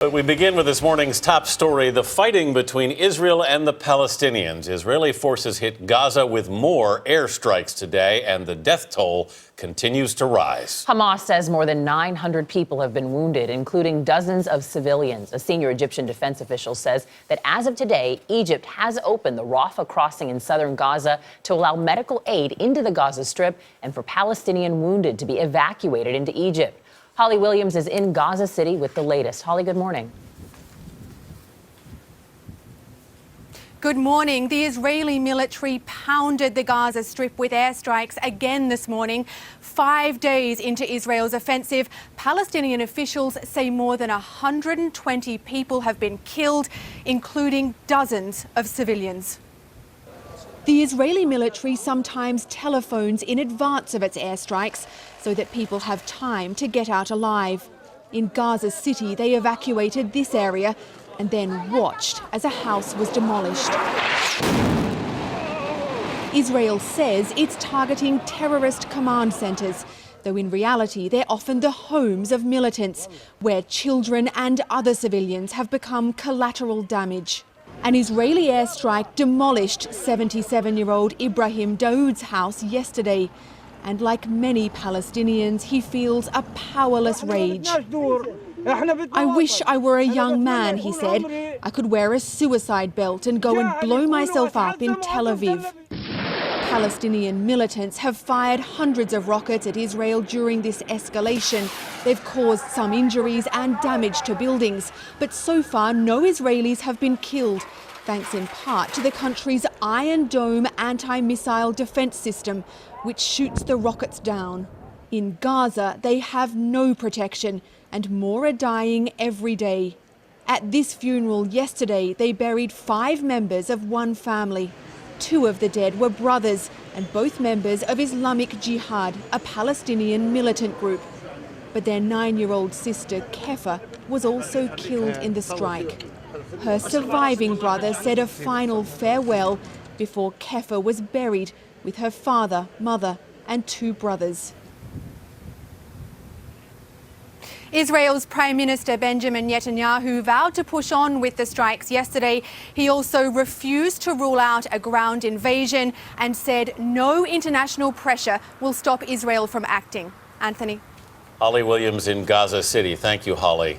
But we begin with this morning's top story, the fighting between Israel and the Palestinians. Israeli forces hit Gaza with more airstrikes today, and the death toll continues to rise. Hamas says more than 900 people have been wounded, including dozens of civilians. A senior Egyptian defense official says that as of today, Egypt has opened the Rafah crossing in southern Gaza to allow medical aid into the Gaza Strip and for Palestinian wounded to be evacuated into Egypt. Holly Williams is in Gaza City with the latest. Holly, good morning. Good morning. The Israeli military pounded the Gaza Strip with airstrikes again this morning. 5 days into Israel's offensive, Palestinian officials say more than 120 people have been killed, including dozens of civilians. The Israeli military sometimes telephones in advance of its airstrikes so that people have time to get out alive. In Gaza City, they evacuated this area and then watched as a house was demolished. Israel says it's targeting terrorist command centres, though in reality they're often the homes of militants, where children and other civilians have become collateral damage. An Israeli airstrike demolished 77-year-old Ibrahim Daoud's house yesterday. And like many Palestinians, he feels a powerless rage. I wish I were a young man, he said. I could wear a suicide belt and go and blow myself up in Tel Aviv. Palestinian militants have fired hundreds of rockets at Israel during this escalation. They've caused some injuries and damage to buildings, but so far no Israelis have been killed, thanks in part to the country's Iron Dome anti-missile defense system, which shoots the rockets down. In Gaza, they have no protection, and more are dying every day. At this funeral yesterday, they buried 5 members of one family. 2 of the dead were brothers and both members of Islamic Jihad, a Palestinian militant group. But their 9-year-old sister, Kefa, was also killed in the strike. Her surviving brother said a final farewell before Kefa was buried with her father, mother, and 2 brothers. Israel's Prime Minister Benjamin Netanyahu vowed to push on with the strikes yesterday. He also refused to rule out a ground invasion and said no international pressure will stop Israel from acting. Anthony. Holly Williams in Gaza City. Thank you, Holly.